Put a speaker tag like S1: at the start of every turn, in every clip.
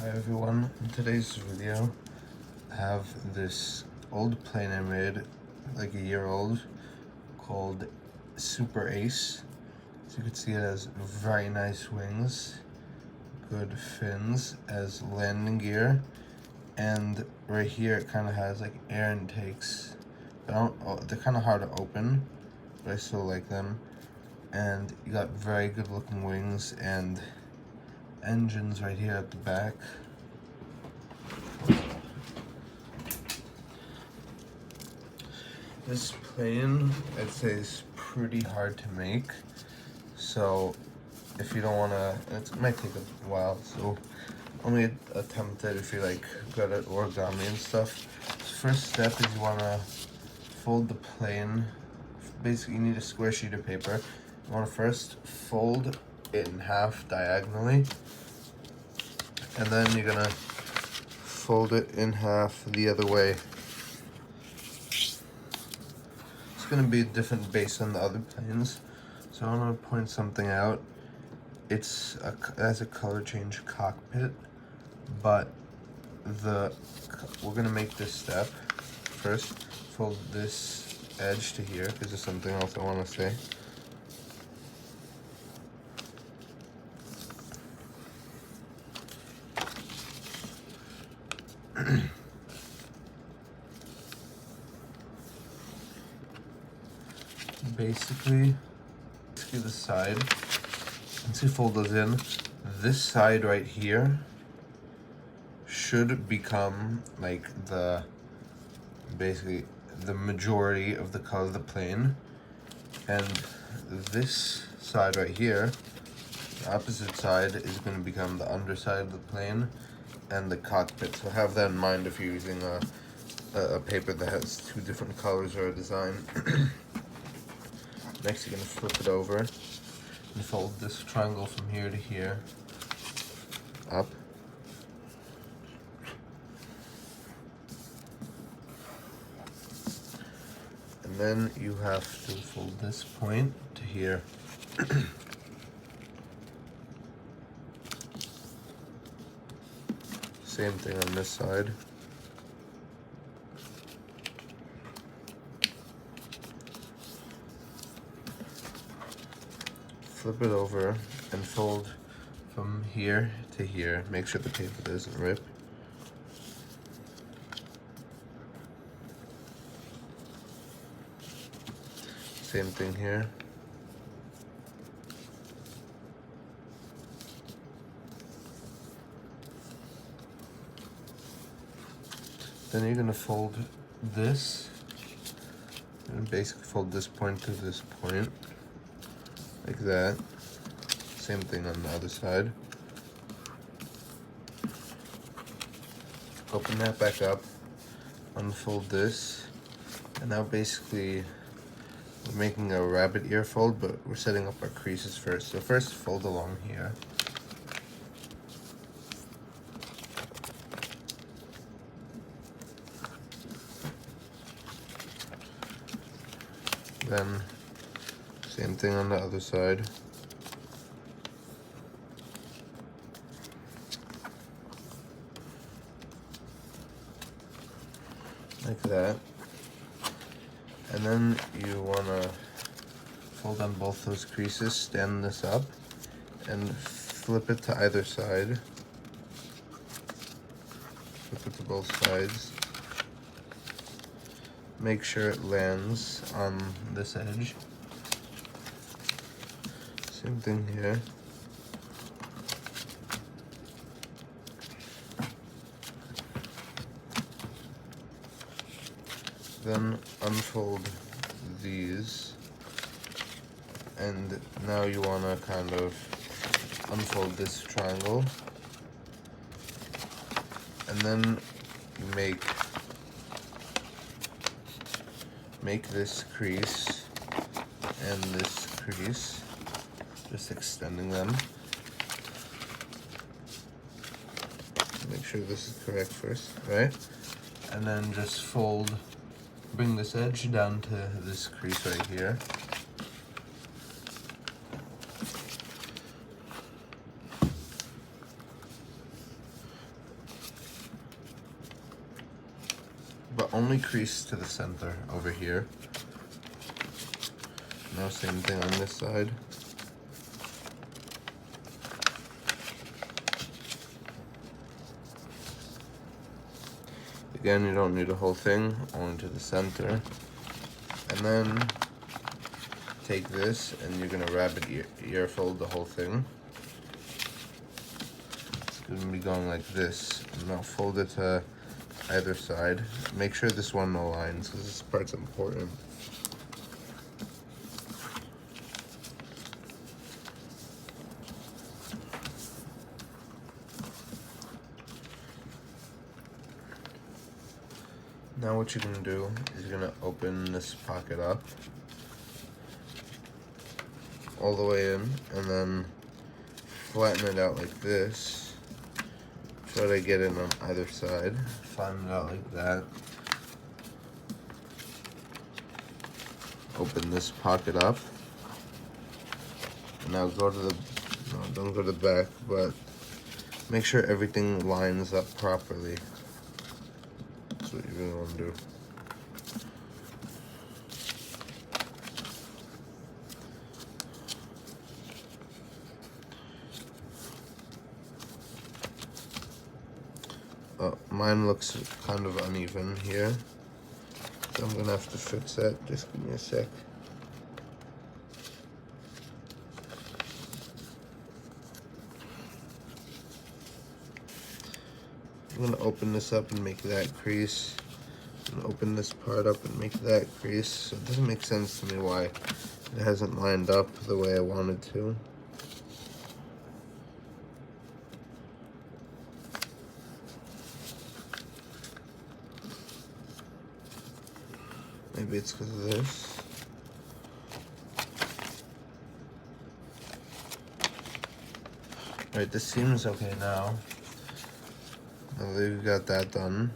S1: Hi everyone, in today's video I have this old plane I made, like a year old, called Superace. So you can see it has very nice wings, good fins as landing gear, and right here it kind of has like air intakes. They're kind of hard to open, but I still like them. And you got very good looking wings and engines right here at the back. This plane, I'd say, is pretty hard to make. So if you don't want to, it might take a while, so only attempt it if you're like good at origami and stuff. First step is you want to fold the plane. Basically, you need a square sheet of paper. You want to first fold it in half diagonally, and then you're gonna fold it in half the other way. It's gonna be different based on the other planes, so I want to point something out. It has a color change cockpit, but we're gonna make this step first. Fold this edge to here because there's something else I want to say. Basically the side, once you fold those in, this side right here should become like basically the majority of the color of the plane, and this side right here, the opposite side, is going to become the underside of the plane and the cockpit. So have that in mind if you're using a paper that has two different colors or a design. Next, you're going to flip it over and fold this triangle from here to here up. And then you have to fold this point to here. Same thing on this side. Flip it over and fold from here to here. Make sure the paper doesn't rip. Same thing here. Then you're gonna fold this, and basically fold this point to this point, like that. Same thing on the other side. Open that back up, unfold this, and now basically we're making a rabbit ear fold, but we're setting up our creases first. So first fold along here. Then same thing on the other side. Like that. And then you want to fold on both those creases, stand this up, and flip it to either side. Flip it to both sides. Make sure it lands on this edge. Same thing here. Then unfold these, and now you want to kind of unfold this triangle, and then you make this crease and this crease, just extending them. Make sure this is correct first, right? And then just bring this edge down to this crease right here. but only crease to the center over here. Now same thing on this side. Again, you don't need a whole thing, only to the center. And then take this and you're gonna rabbit ear fold the whole thing. It's gonna be going like this. And now fold it to either side. Make sure this one aligns because this part's important. Now what you're gonna do is you're gonna open this pocket up all the way in and then flatten it out like this. Try to get it on either side. Flatten it out like that. Open this pocket up. And now go to the, no, don't go to the back, but make sure everything lines up properly. That's what you really want to do. Mine looks kind of uneven here, so I'm gonna have to fix that. Just give me a sec. I'm gonna open this up and make that crease. And open this part up and make that crease. So it doesn't make sense to me why it hasn't lined up the way I wanted to. Maybe it's because of this. Alright, this seems okay now. Now that we've got that done,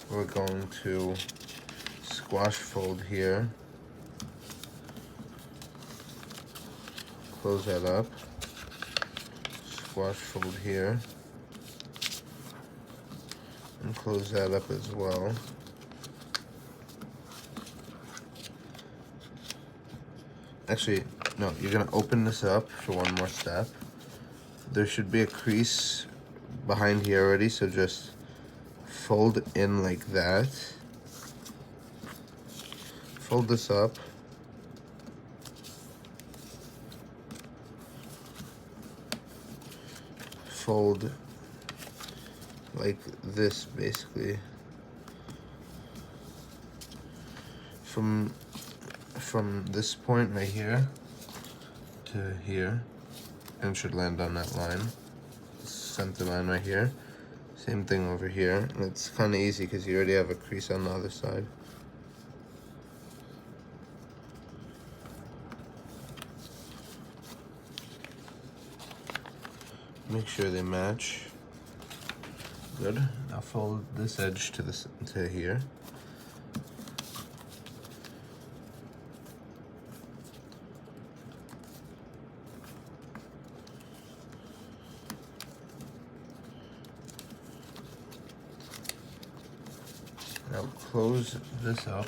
S1: we're going to squash fold here. Close that up. Squash fold here. And close that up as well. Actually, no, you're gonna open this up for one more step. There should be a crease behind here already, so just fold in like that. Fold this up. Fold like this, basically. From this point right here to here, and it should land on that line. Center line right here. Same thing over here, and it's kind of easy because you already have a crease on the other side. Make sure they match. Good. Now fold this edge to here. Now close this up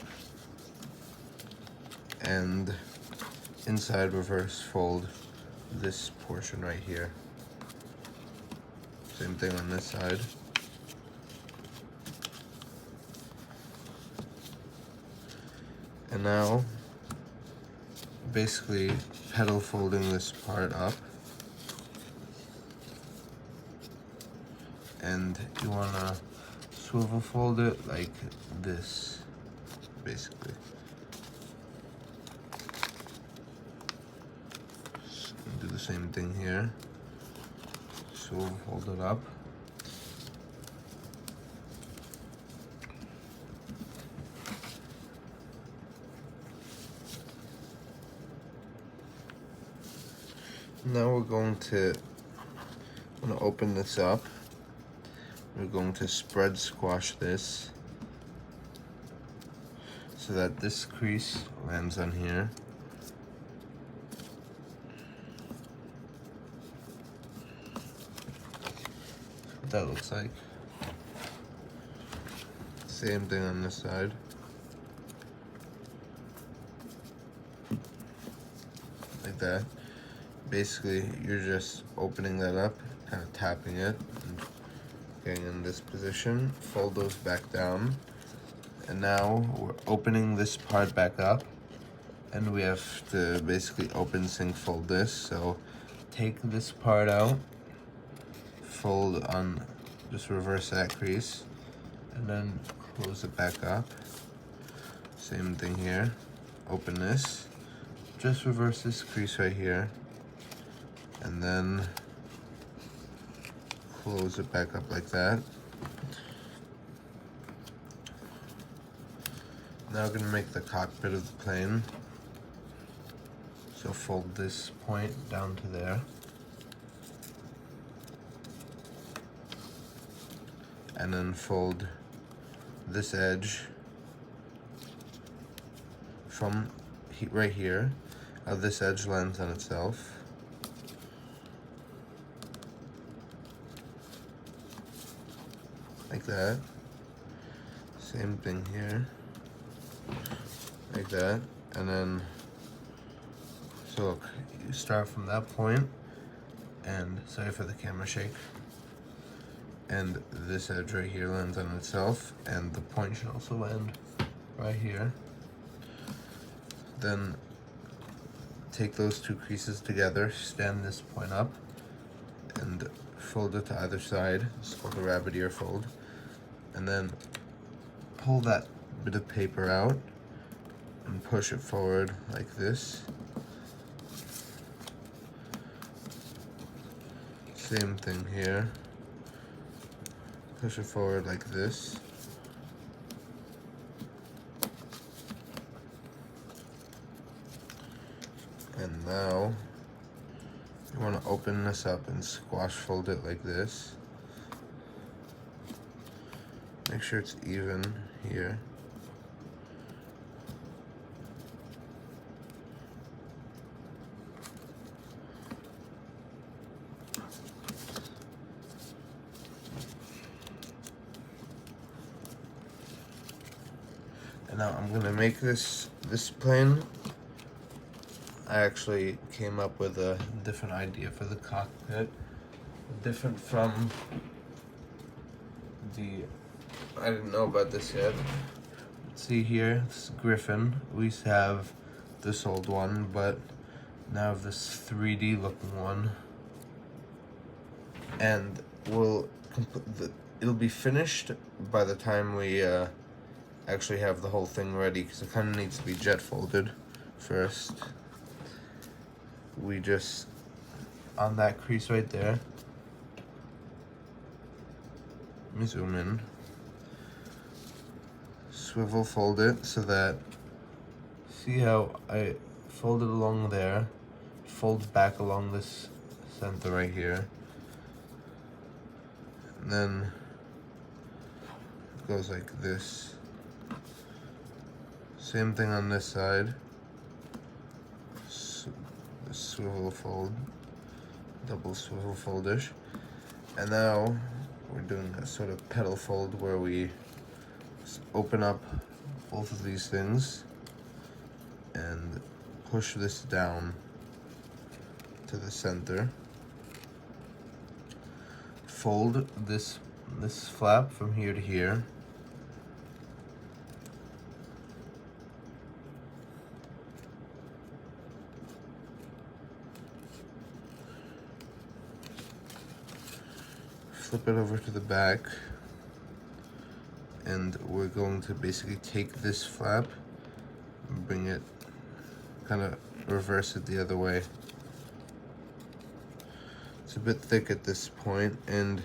S1: and inside reverse fold this portion right here. Same thing on this side. And now basically pedal folding this part up. And you wanna swivel fold it like this, basically. Do the same thing here. Swivel fold it up. Now we're going to, I'm gonna open this up. We're going to spread squash this so that this crease lands on here. That's what that looks like. Same thing on this side. Like that. Basically, you're just opening that up, kind of tapping it, and getting in this position. Fold those back down. And now we're opening this part back up. And we have to basically open, sync, fold this. So take this part out, fold on, just reverse that crease, and then close it back up. Same thing here. Open this, just reverse this crease right here, and then close it back up like that. Now we're gonna make the cockpit of the plane. So fold this point down to there. And then fold this edge from right here. This edge lands on itself. Like that. Same thing here. Like that. And then, so look, you start from that point, and sorry for the camera shake. And this edge right here lands on itself, and the point should also land right here. Then take those two creases together, stand this point up, and fold it to either side. It's called a rabbit ear fold. And then pull that bit of paper out and push it forward like this. Same thing here. Push it forward like this. And now you want to open this up and squash fold it like this. Make sure it's even here. And now I'm gonna make this plane. I actually came up with a different idea for the cockpit, different from the, I didn't know about this yet. See here, this Griffin. We used to have this old one, but now I have this 3D looking one. And it'll be finished by the time we actually have the whole thing ready, because it kind of needs to be jet folded first. We just, on that crease right there, let me zoom in, swivel fold it so that, see how I fold it along there, folds back along this center right here, and then it goes like this. Same thing on this side. Swivel fold, double swivel foldish. And now we're doing a sort of petal fold where we open up both of these things and push this down to the center. Fold this flap from here to here. Flip it over to the back, and we're going to basically take this flap and bring it, kind of reverse it the other way. It's a bit thick at this point, and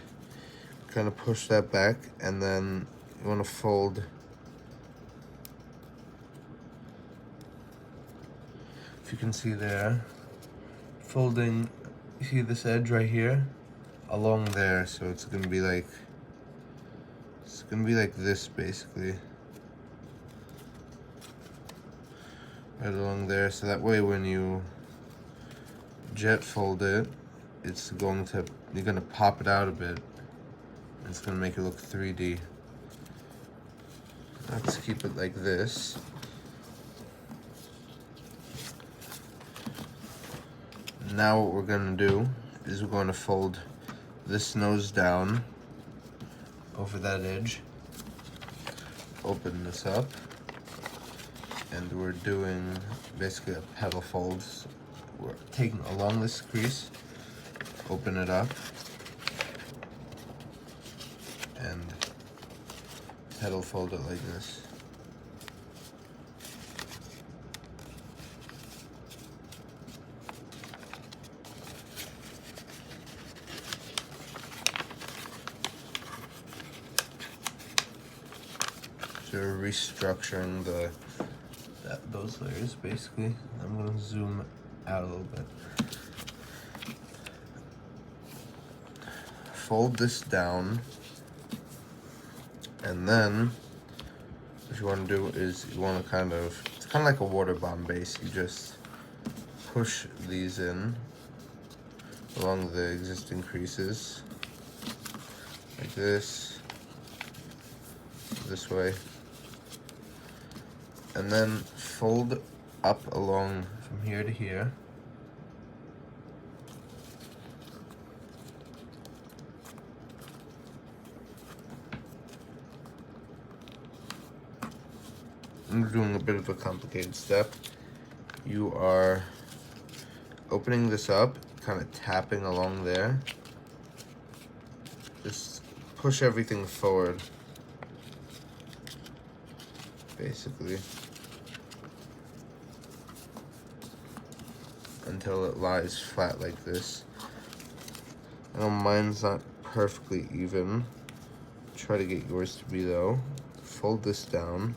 S1: kind of push that back, and then you want to fold if you can see there, folding, you see this edge right here? Along there, so it's gonna be like this basically, right along there, so that way when you jet fold it, you're gonna pop it out a bit. It's gonna make it look 3D. Let's keep it like this. Now what we're gonna do is we're going to fold this nose down over that edge. Open this up, and we're doing basically a petal fold. We're taking along this crease, open it up, and petal fold it like this. So we're restructuring those layers basically. I'm gonna zoom out a little bit. Fold this down, and then what you want to do is you want to it's kind of like a water bomb base. You just push these in along the existing creases like this way, and then fold up along from here to here. I'm doing a bit of a complicated step. You are opening this up, kind of tapping along there. Just push everything forward, basically, until it lies flat like this. I know mine's not perfectly even. Try to get yours to be though. Fold this down.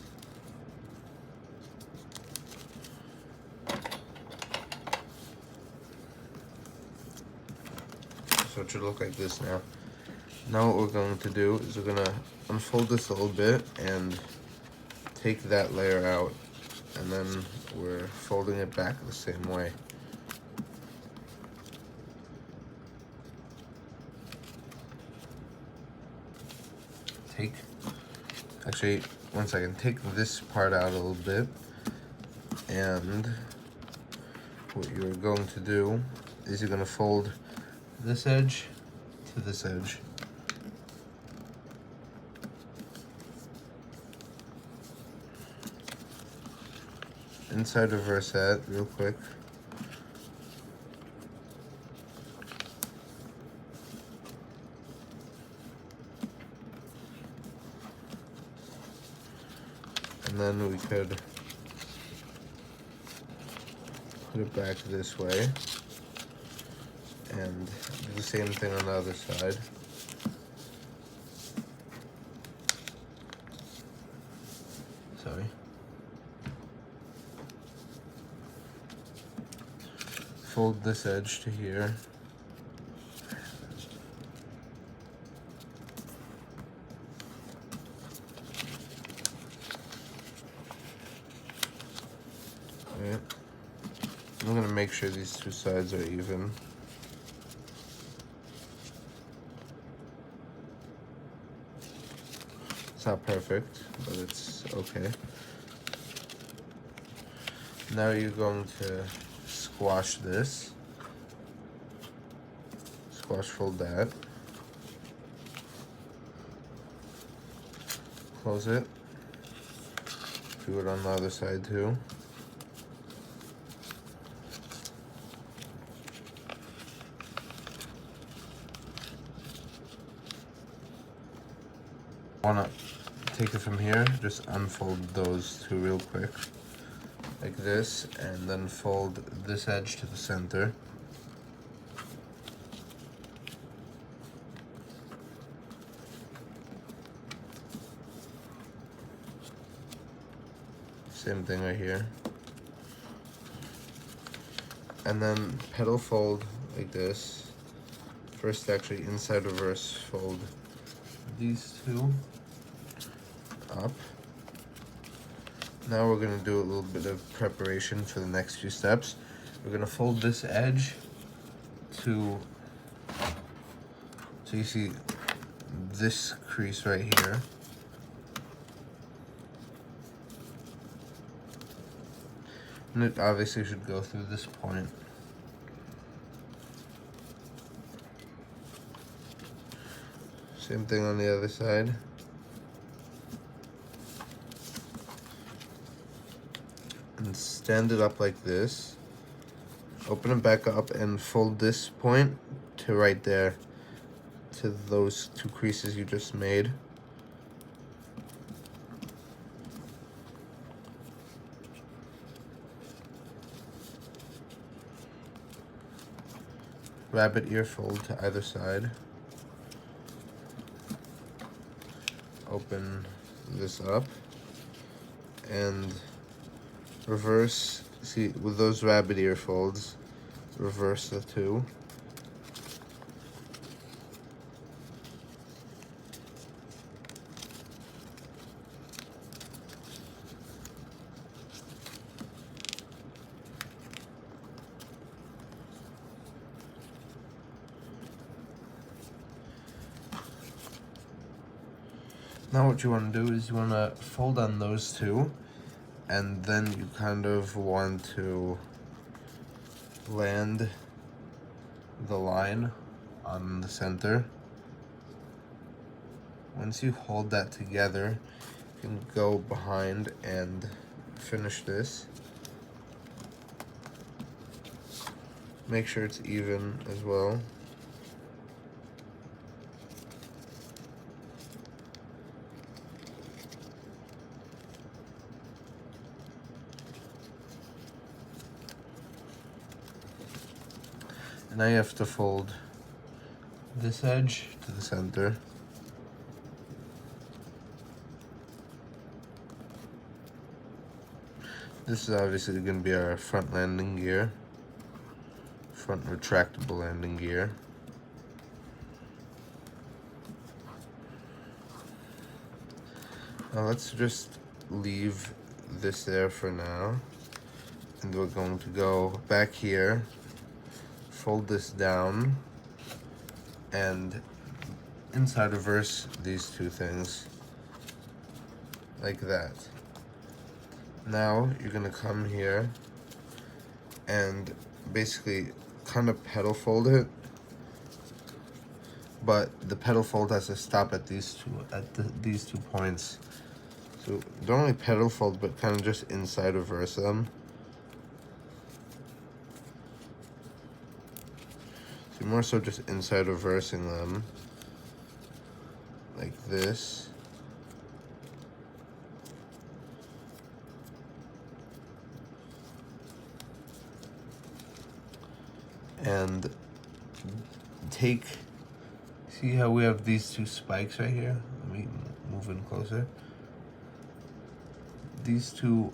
S1: So it should look like this now. Now what we're going to do is we're gonna unfold this a little bit and take that layer out, and then we're folding it back the same way. Actually, one second, take this part out a little bit, and what you're going to do is you're going to fold this edge to this edge. Inside reverse that real quick. And then we could put it back this way and do the same thing on the other side. Sorry. Fold this edge to here. Right. I'm gonna make sure these two sides are even. It's not perfect, but it's okay. Now you're going to squash this. Squash fold that. Close it. Do it on the other side too. Wanna take it from here, just unfold those two real quick, like this, and then fold this edge to the center. Same thing right here. And then petal fold like this. First, actually, inside reverse fold these two up. Now we're gonna do a little bit of preparation for the next few steps. We're gonna fold this edge to, so you see this crease right here. And it obviously should go through this point. Same thing on the other side. And stand it up like this. Open it back up and fold this point to right there, to those two creases you just made. Rabbit ear fold to either side. Open this up and reverse. See, with those rabbit ear folds, reverse the two. Now what you want to do is you want to fold on those two, and then you kind of want to land the line on the center. Once you hold that together, you can go behind and finish this. Make sure it's even as well. Now you have to fold this edge to the center. This is obviously going to be our front landing gear, front retractable landing gear. Now let's just leave this there for now, and we're going to go back here, fold this down, and inside reverse these two things like that. Now you're gonna come here and basically kind of pedal fold it, but the pedal fold has to stop at these two points. So don't really pedal fold, but kind of just inside reverse them. So more so just inside reversing them like this. And take, see how we have these two spikes right here? Let me move in closer. These two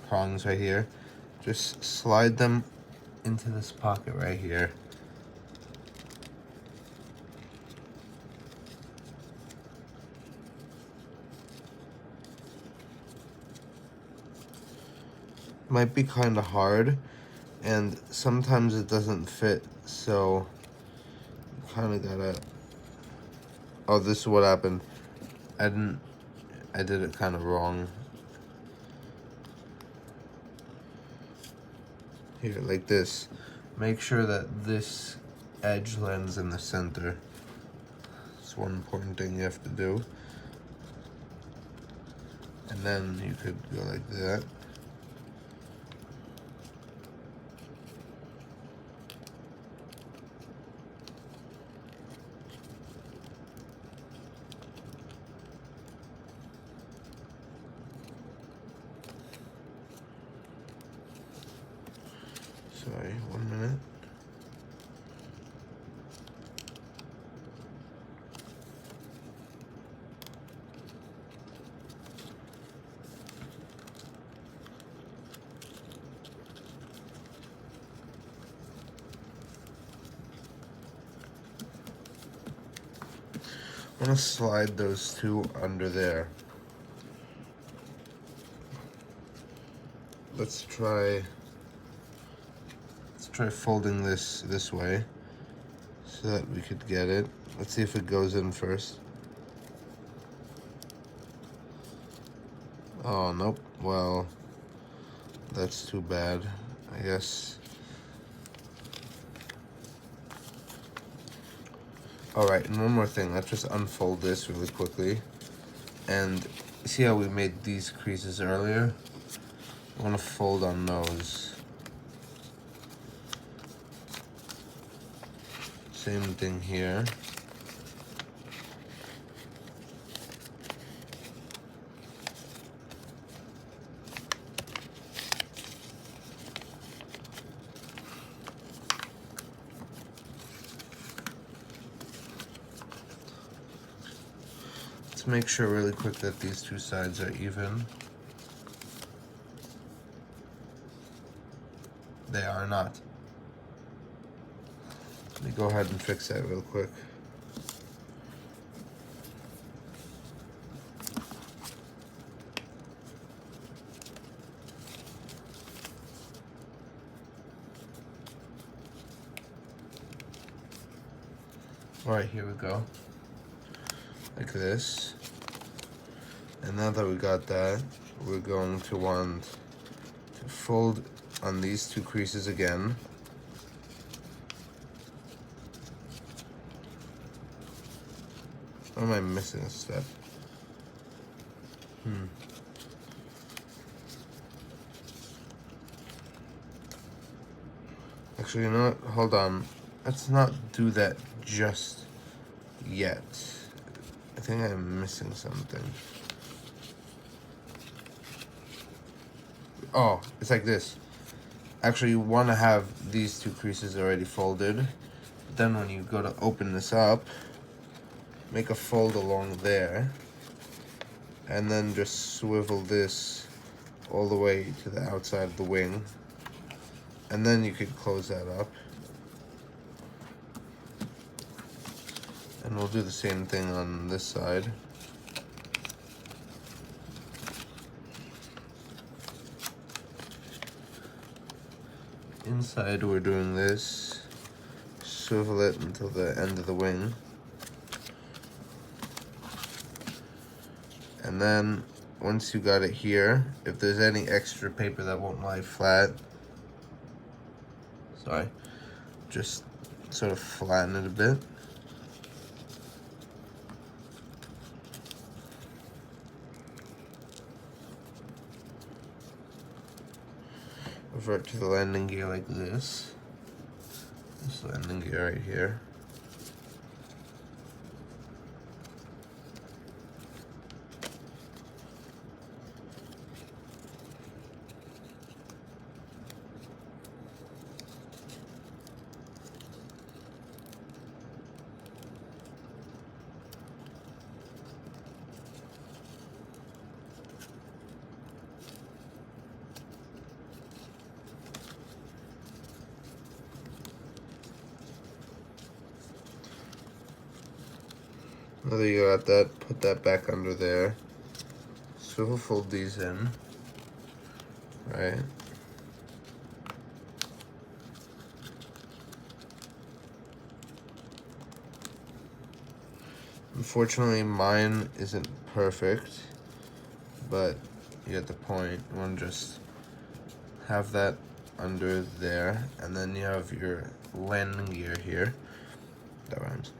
S1: prongs right here, just slide them into this pocket right here. Might be kind of hard, and sometimes it doesn't fit, so you kind of gotta. Oh, this is what happened. I did it kind of wrong. Here, like this. Make sure that this edge lands in the center. It's one important thing you have to do. And then you could go like that. Sorry, 1 minute. I'm gonna slide those two under there. Let's try folding this way so that we could get it. Let's see if it goes in first. Oh, nope. Well, That's too bad, I guess. Alright, and one more thing. Let's just unfold this really quickly. And see how we made these creases earlier? I want to fold on those. Same thing here. Let's make sure really quick that these two sides are even. They are not. Let me go ahead and fix that real quick. Alright, here we go. Like this. And now that we got that, we're going to want to fold on these two creases again. Or am I missing a step? Actually, you know what? Hold on. Let's not do that just yet. I think I'm missing something. Oh, it's like this. Actually, you want to have these two creases already folded. Then when you go to open this up, make a fold along there. And then just swivel this all the way to the outside of the wing. And then you could close that up. And we'll do the same thing on this side. Inside we're doing this. Swivel it until the end of the wing. And then once you got it here, if there's any extra paper that won't lie flat, sorry, just sort of flatten it a bit. Revert to the landing gear like this. This landing gear right here. Now that you got that, put that back under there. Swivel fold these in, right? Unfortunately, mine isn't perfect, but you get the point. You want to just have that under there, and then you have your landing gear here. That rhymes.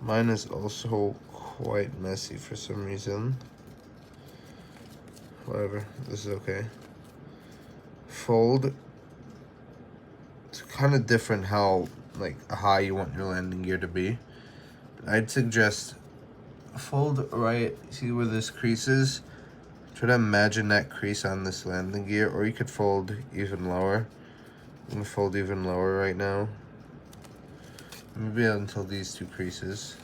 S1: Mine is also quite messy for some reason. Whatever, this is okay. Fold. It's kind of different how high you want your landing gear to be. I'd suggest fold right, see where this crease is? Try to imagine that crease on this landing gear, or you could fold even lower. I'm gonna fold even lower right now. Maybe until these two creases.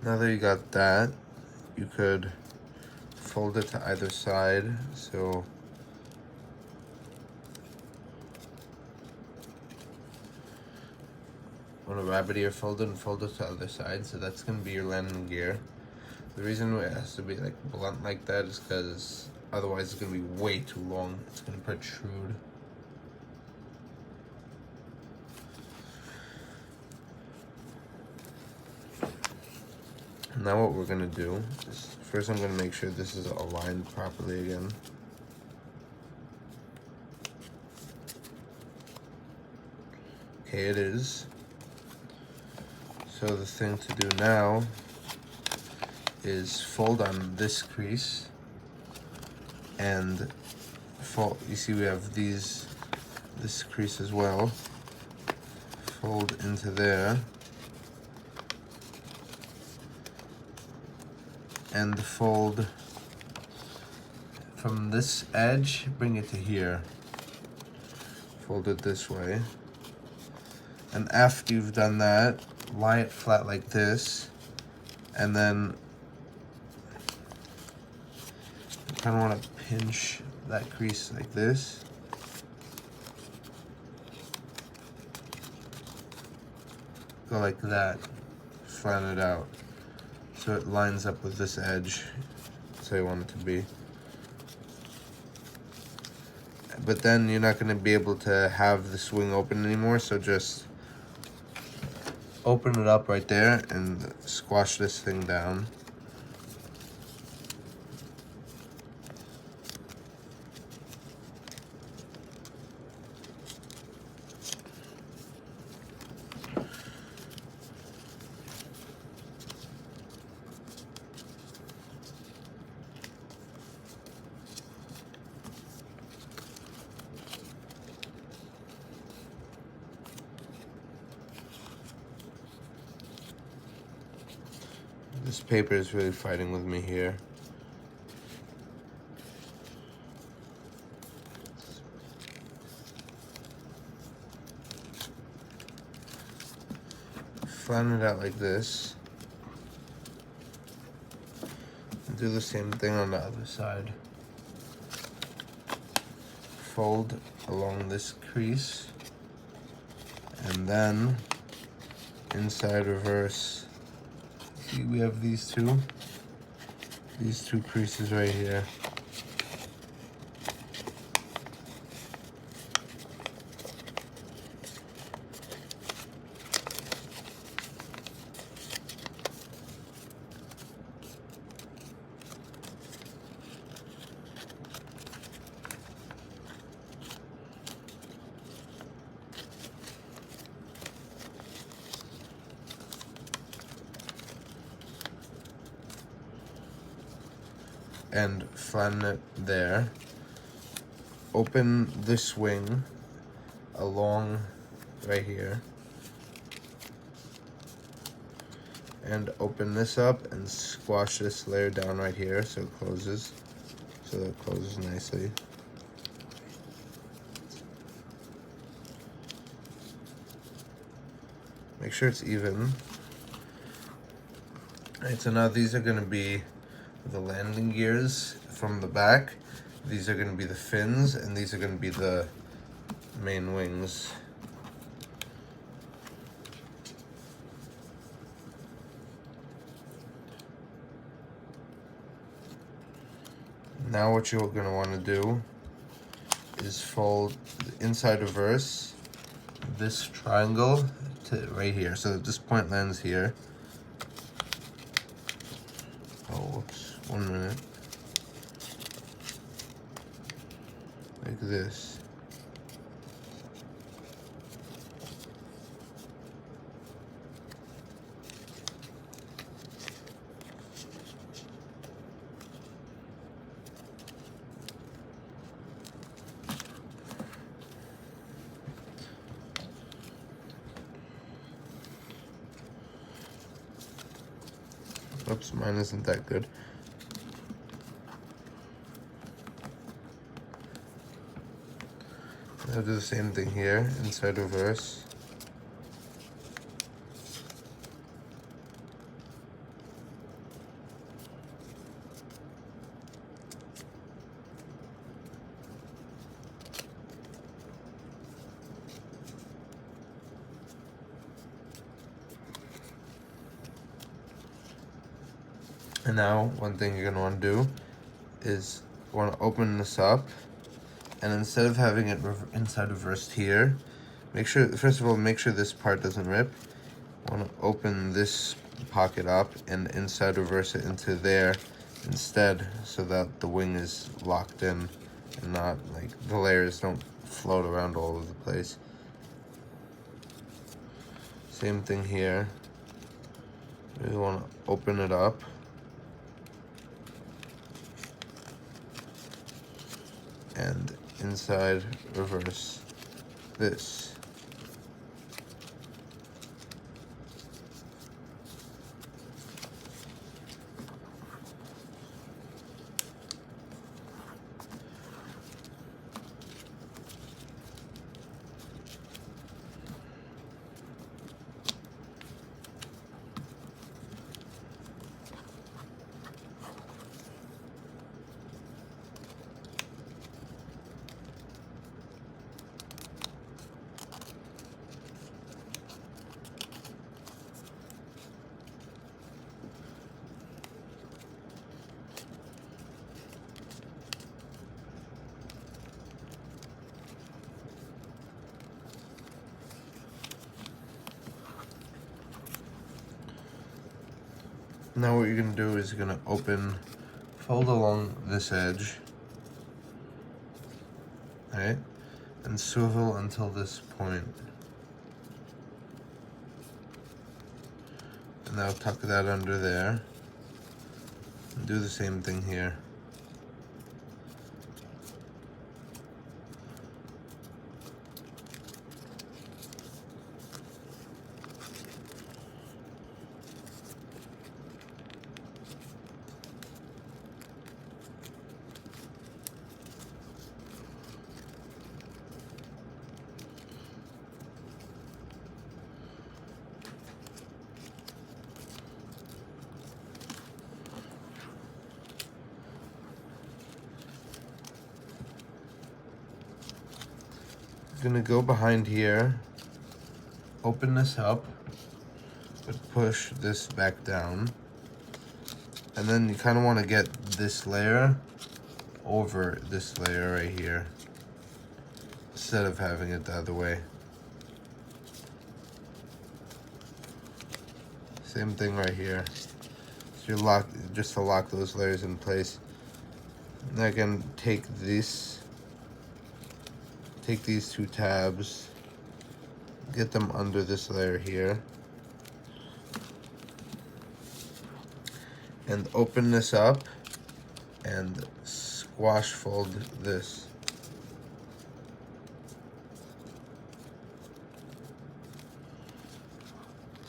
S1: Now that you got that, you could fold it to either side. So on a rabbit ear, fold it and fold it to the other side. So that's gonna be your landing gear. The reason it has to be like blunt like that is because otherwise it's gonna be way too long. It's gonna protrude. Now what we're gonna do is first I'm gonna make sure this is aligned properly again. Okay, it is. So the thing to do now is fold on this crease and fold. You see we have this crease as well. Fold into there. And fold from this edge, bring it to here. Fold it this way. And after you've done that, lie it flat like this. And then you kind of want to pinch that crease like this. Go like that, flatten it out. So it lines up with this edge. That's how you want it to be. But then you're not going to be able to have the swing open anymore, so just open it up right there and squash this thing down. This paper is really fighting with me here. Flatten it out like this. And do the same thing on the other side. Fold along this crease. And then inside reverse. See, we have these two creases right here. And flatten it there. Open this wing along right here. And open this up and squash this layer down right here so it closes. So that it closes nicely. Make sure it's even. Alright, so now these are going to be the landing gears from the back. These are going to be the fins, and these are going to be the main wings. Now what you're going to want to do is fold the inside reverse this triangle to right here, so that this point lands here. Oh, whoops. 1 minute. Like this. Oops, mine isn't that good. I'll do the same thing here, inside reverse. And now one thing you're gonna want to do is want to open this up, and instead of having it inside reversed here, make sure, first of all, make sure this part doesn't rip. Want to open this pocket up and inside reverse it into there instead, so that the wing is locked in and not like the layers don't float around all over the place. Same thing here. We want to open it up and inside reverse this. Now what you're gonna do is you're gonna fold along this edge, alright, and swivel until this point. And now tuck that under there, and do the same thing here. Gonna go behind here, open this up, but push this back down, and then you kind of want to get this layer over this layer right here instead of having it the other way. Same thing right here. So you just to lock those layers in place. And I can take these two tabs, get them under this layer here, and open this up and squash fold this.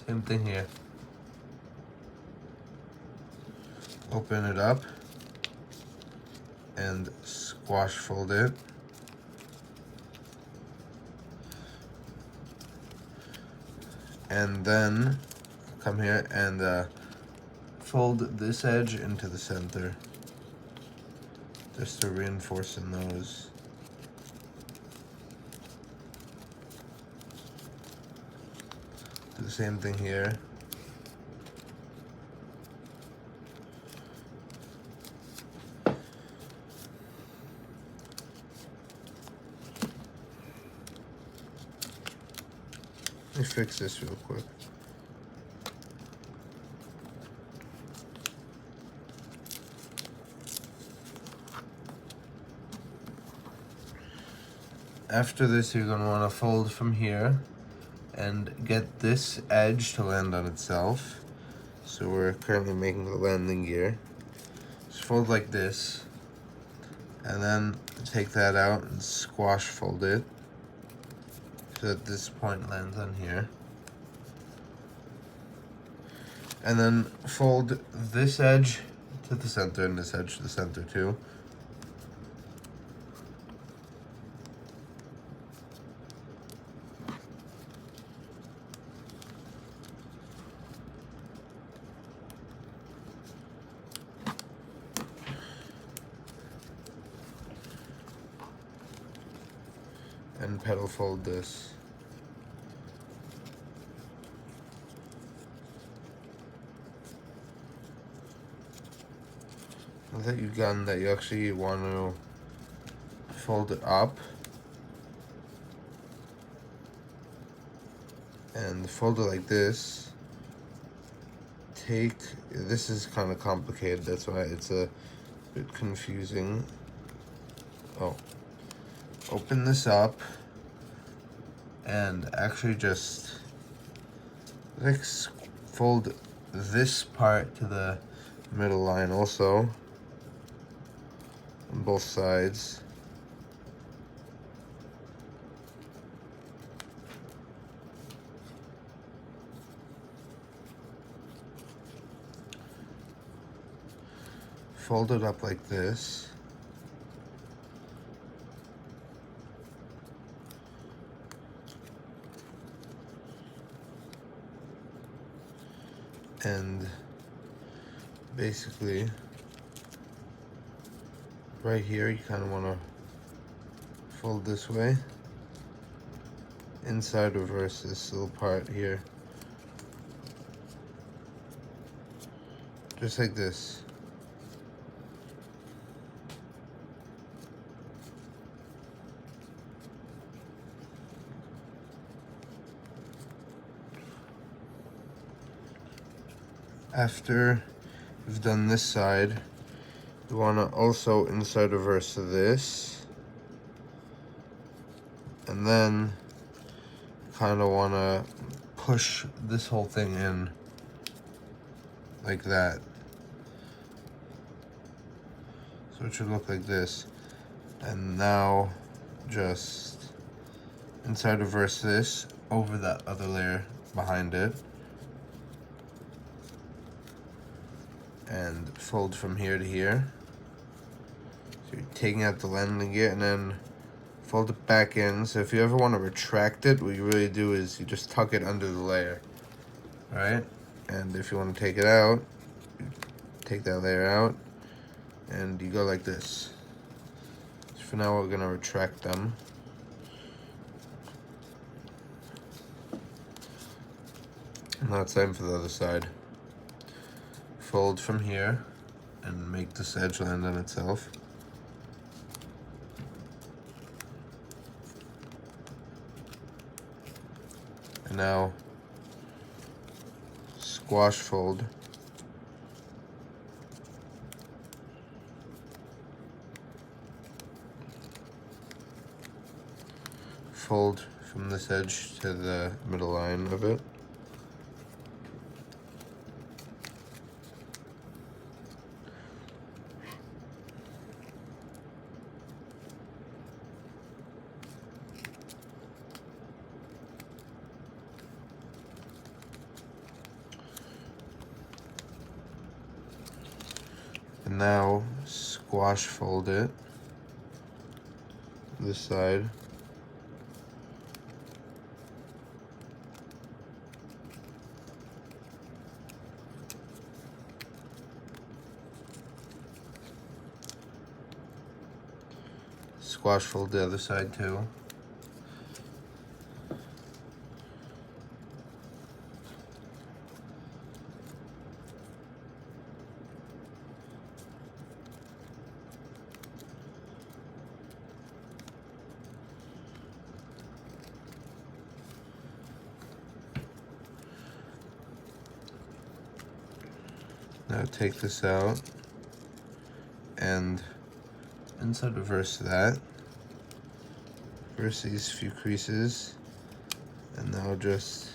S1: Same thing here. Open it up and squash fold it. And then come here and fold this edge into the center, just to reinforce the nose. Do the same thing here. Let me fix this real quick. After this, you're going to want to fold from here and get this edge to land on itself. So we're currently making the landing gear. Just fold like this, and then take that out and squash fold it so that this point lands on here. And then fold this edge to the center and this edge to the center too. And pedal fold this. that you've done that you actually want to fold it up and fold it like this. This is kind of complicated, that's why it's a bit confusing. Open this up and actually just like fold this part to the middle line also on both sides. Fold it up like this. And basically, right here, you kind of want to fold this way. Inside reverse this little part here. Just like this. After you've done this side, you want to also inside reverse this, and then kind of want to push this whole thing in like that. So it should look like this. And now just inside reverse this over that other layer behind it. And fold from here to here. So you're taking out the landing gear and then fold it back in. So if you ever want to retract it, what you really do is you just tuck it under the layer. Alright? And if you want to take it out, you take that layer out and you go like this. So for now we're going to retract them. Now it's time for the other side. Fold from here and make this edge land on itself. And now squash fold. Fold from this edge to the middle line of it. And now squash fold it this side. Squash fold the other side too. Now take this out and inside reverse that. Reverse these few creases and now just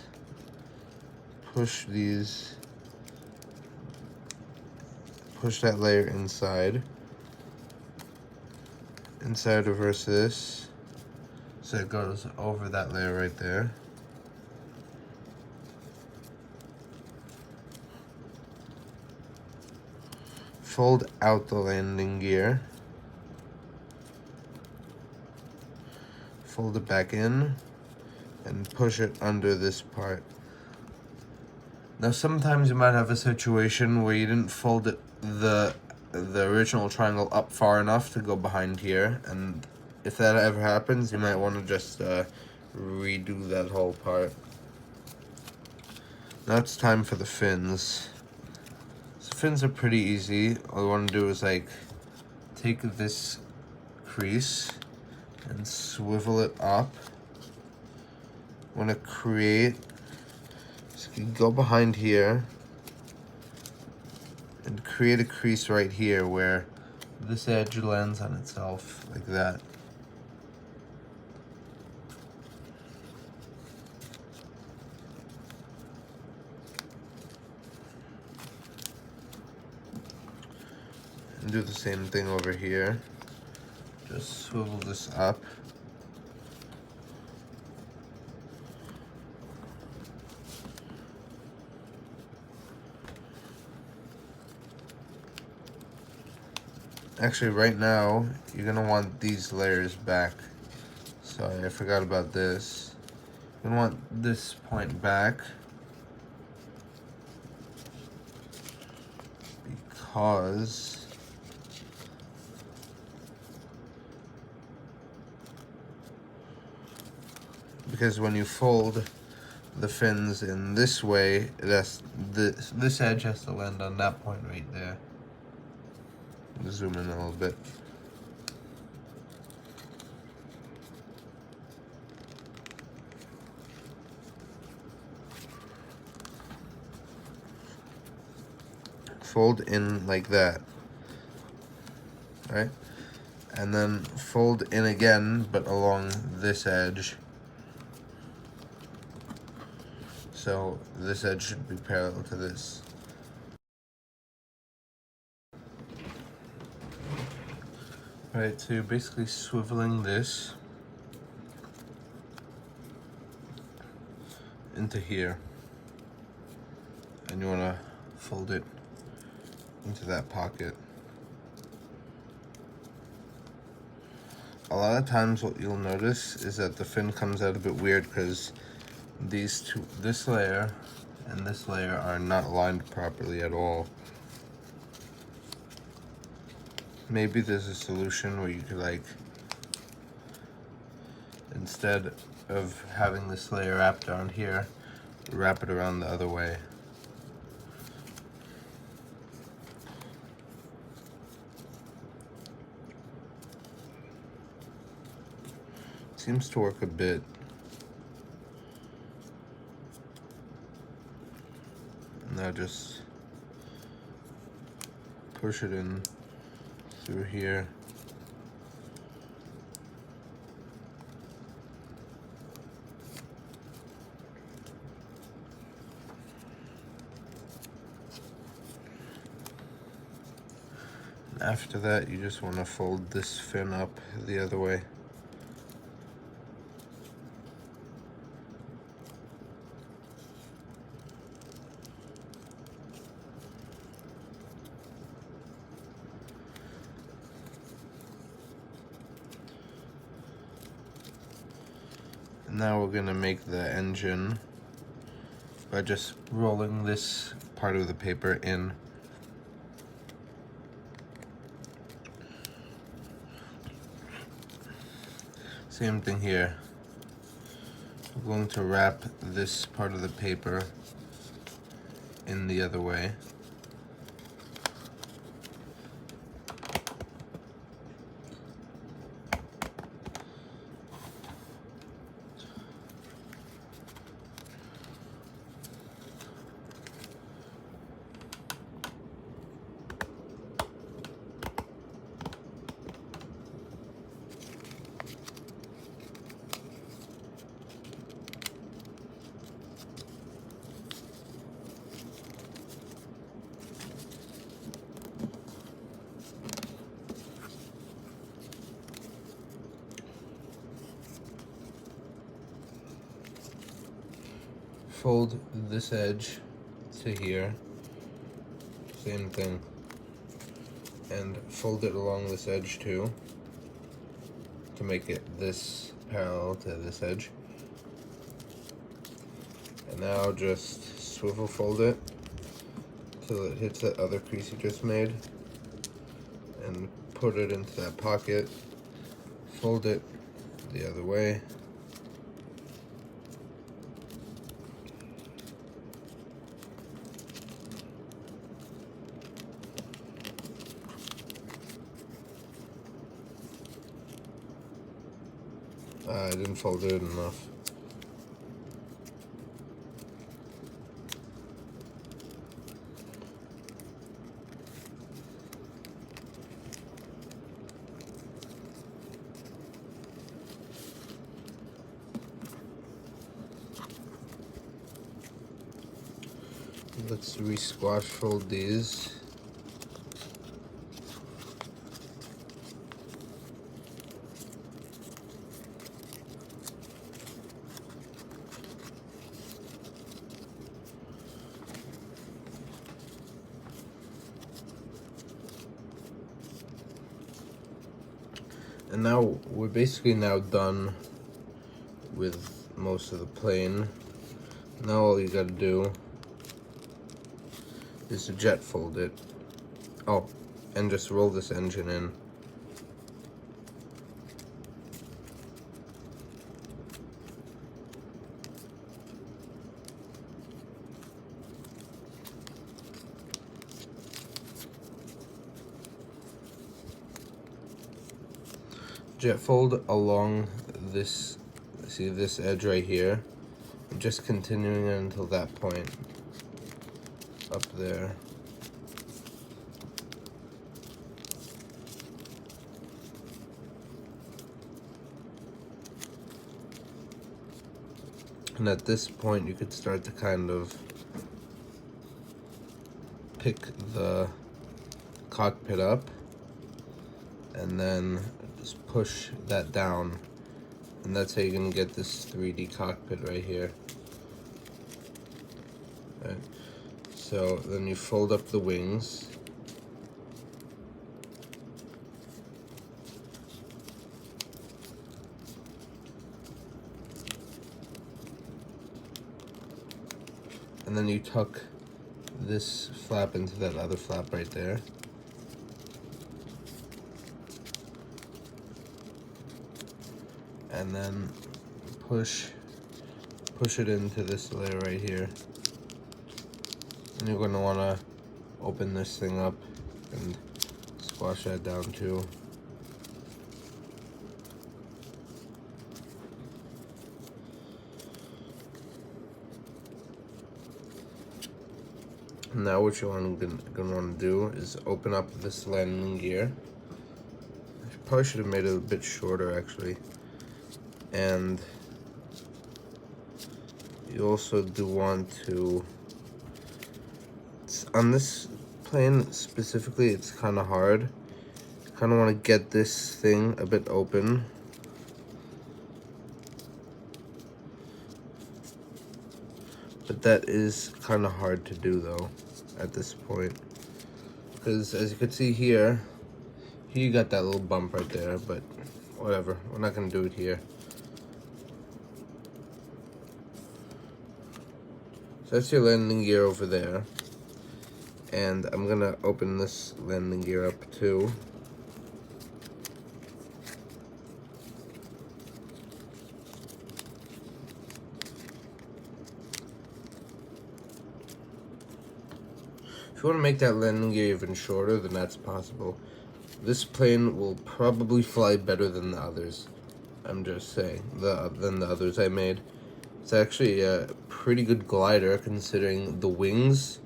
S1: push that layer inside. Inside reverse this so it goes over that layer right there. Fold out the landing gear. Fold it back in and push it under this part. Now sometimes you might have a situation where you didn't fold it, the original triangle up far enough to go behind here, and if that ever happens you might want to just redo that whole part. Now it's time for the fins. So fins are pretty easy. All I want to do is like take this crease and swivel it up. Want to create, so you can go behind here and create a crease right here where this edge lands on itself like that. And do the same thing over here. Just swivel this up. Actually, right now, you're gonna want these layers back. Sorry, I forgot about this. You're gonna want this point back because when you fold the fins in this way, this edge has to land on that point right there. Zoom in a little bit. Fold in like that, right? And then fold in again, but along this edge. So this edge should be parallel to this. Right, so you're basically swiveling this into here. And you want to fold it into that pocket. A lot of times what you'll notice is that the fin comes out a bit weird because this layer and this layer are not aligned properly at all. Maybe there's a solution where you could, like, instead of having this layer wrapped around here, wrap it around the other way. Seems to work a bit. Now just push it in through here. And after that, you just want to fold this fin up the other way. Now we're gonna make the engine by just rolling this part of the paper in. Same thing here. We're going to wrap this part of the paper in the other way. Fold this edge to here, same thing, and fold it along this edge too, to make it this parallel to this edge. And now just swivel fold it till it hits that other crease you just made, and put it into that pocket, fold it the other way. I didn't fold it enough. Let's re-squash fold these. And now we're basically now done with most of the plane. Now all you gotta do is to jet fold it. Oh, and just roll this engine in. Jet fold along this, see this edge right here, just continuing it until that point up there. And at this point you could start to kind of pick the cockpit up and then just push that down, and that's how you're gonna get this 3D cockpit right here. Right. So then you fold up the wings, and then you tuck this flap into that other flap right there. And then push it into this layer right here. And you're going to want to open this thing up and squash that down too. Now what you're going to want to do is open up this landing gear. I probably should have made it a bit shorter actually. And you also do want to, on this plane specifically, it's kind of hard. You kind of want to get this thing a bit open. But that is kind of hard to do though at this point. Because as you can see here you got that little bump right there, but whatever, we're not going to do it here. So that's your landing gear over there. And I'm gonna open this landing gear up too. If you want to make that landing gear even shorter, then that's possible. This plane will probably fly better than the others. I'm just saying, than the others I made. It's actually a pretty good glider considering the wings.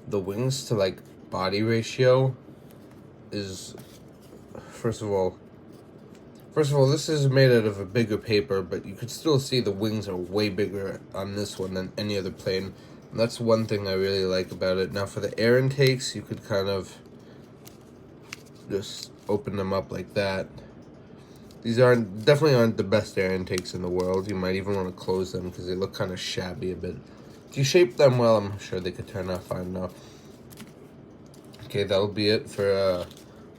S1: The wings to like body ratio is, first of all, this is made out of a bigger paper, but you could still see the wings are way bigger on this one than any other plane. And that's one thing I really like about it. Now for the air intakes, you could kind of just open them up like that. These definitely aren't the best air intakes in the world. You might even want to close them because they look kind of shabby a bit. If you shape them well, I'm sure they could turn out fine enough. Okay, that'll be it for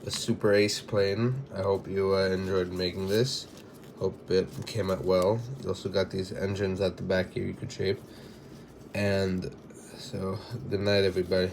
S1: the Superace plane. I hope you enjoyed making this. Hope it came out well. You also got these engines at the back here you could shape. And so, good night, everybody.